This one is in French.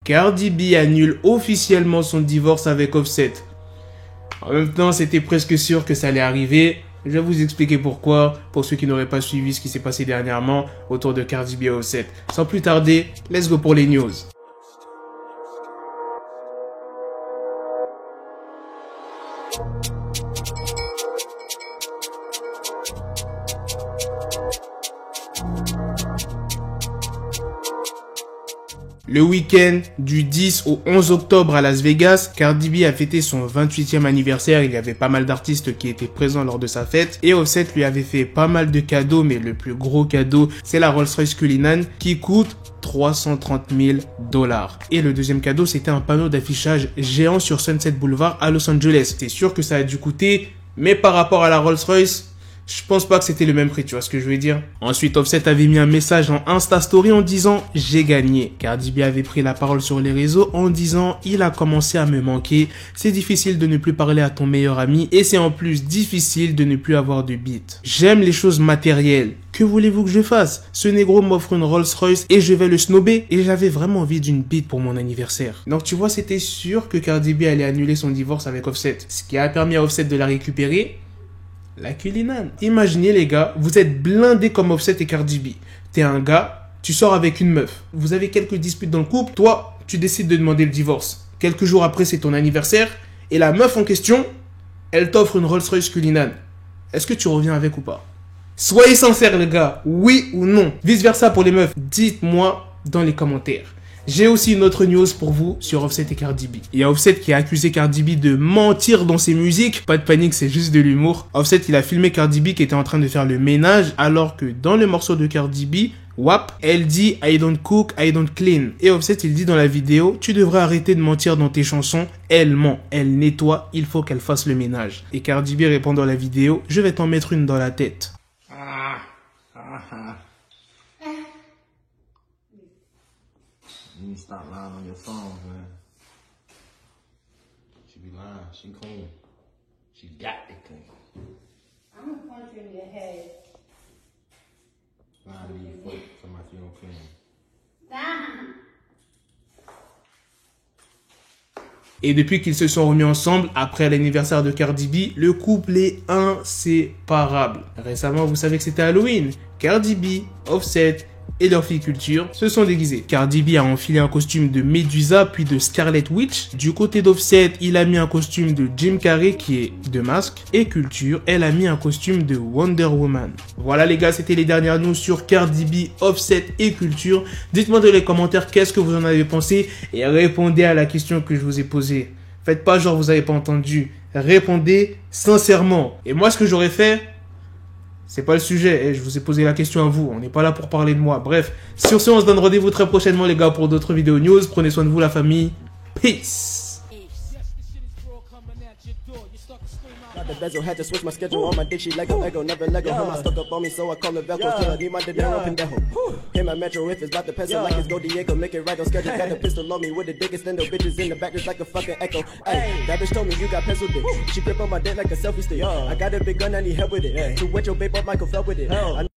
Cardi B annule officiellement son divorce avec Offset. En même temps, c'était presque sûr que ça allait arriver. Je vais vous expliquer pourquoi, pour ceux qui n'auraient pas suivi ce qui s'est passé dernièrement autour de Cardi B et Offset. Sans plus tarder, let's go pour les news. Le week-end du 10 au 11 octobre à Las Vegas, Cardi B a fêté son 28e anniversaire. Il y avait pas mal d'artistes qui étaient présents lors de sa fête. Et Offset lui avait fait pas mal de cadeaux, mais le plus gros cadeau, c'est la Rolls-Royce Cullinan qui coûte 330 000 $. Et le deuxième cadeau, c'était un panneau d'affichage géant sur Sunset Boulevard à Los Angeles. C'est sûr que ça a dû coûter, mais par rapport à la Rolls-Royce, je pense pas que c'était le même prix, tu vois ce que je veux dire. Ensuite, Offset avait mis un message en Insta Story en disant « J'ai gagné ». Cardi B avait pris la parole sur les réseaux en disant « Il a commencé à me manquer. C'est difficile de ne plus parler à ton meilleur ami et c'est en plus difficile de ne plus avoir de beat. J'aime les choses matérielles. Que voulez-vous que je fasse? Ce négro m'offre une Rolls-Royce et je vais le snobber et j'avais vraiment envie d'une beat pour mon anniversaire. » Donc tu vois, c'était sûr que Cardi B allait annuler son divorce avec Offset. Ce qui a permis à Offset de la récupérer. La Cullinan. Imaginez les gars, vous êtes blindés comme Offset et Cardi B. T'es un gars, tu sors avec une meuf. Vous avez quelques disputes dans le couple. Toi, tu décides de demander le divorce. Quelques jours après, c'est ton anniversaire. Et la meuf en question, elle t'offre une Rolls-Royce Cullinan. Est-ce que tu reviens avec ou pas? Soyez sincères les gars, oui ou non. Vice versa pour les meufs. Dites-moi dans les commentaires. J'ai aussi une autre news pour vous sur Offset et Cardi B. Il y a Offset qui a accusé Cardi B de mentir dans ses musiques. Pas de panique, c'est juste de l'humour. Offset, il a filmé Cardi B qui était en train de faire le ménage alors que dans le morceau de Cardi B, WAP, elle dit « I don't cook, I don't clean ». Et Offset, il dit dans la vidéo « Tu devrais arrêter de mentir dans tes chansons. Elle ment, elle nettoie, il faut qu'elle fasse le ménage ». Et Cardi B répond dans la vidéo « Je vais t'en mettre une dans la tête ». You need to stop lying on your phone, man. She be lying. She clean. She got it clean. I'm gonna punch you in your head. Lying to your foot. Somebody you don't clean. Stop. Et depuis qu'ils se sont remis ensemble, après l'anniversaire de Cardi B, le couple est inséparable. Récemment, vous savez que c'était Halloween. Cardi B, Offset et leur fille Culture se sont déguisés. Cardi B a enfilé un costume de Medusa puis de Scarlet Witch. Du côté d'Offset, il a mis un costume de Jim Carrey qui est de masque. Et Culture, elle a mis un costume de Wonder Woman. Voilà les gars, c'était les dernières news sur Cardi B, Offset et Culture. Dites-moi dans les commentaires qu'est-ce que vous en avez pensé et répondez à la question que je vous ai posée. Faites pas genre vous avez pas entendu. Répondez sincèrement. Et moi ce que j'aurais fait, c'est pas le sujet, je vous ai posé la question à vous, on n'est pas là pour parler de moi. Bref, sur ce, on se donne rendez-vous très prochainement les gars pour d'autres vidéos news. Prenez soin de vous la famille, peace. The bezel had to switch my schedule on my dick, she like a Lego, never Lego. Her my stuck up on me, so I call it Velcro. Still I need my dinero pendejo. Hit my metro if it's about to peso, like it's Go Diego, make it right on schedule. Got a pistol on me with the dick extendo, bitches in the back just like a fucking echo. Hey, that bitch told me you got pencil dick. She grip on my dick like a selfie stick. I got a big gun, I need help with it. To wet your babe up, Michael fell with it.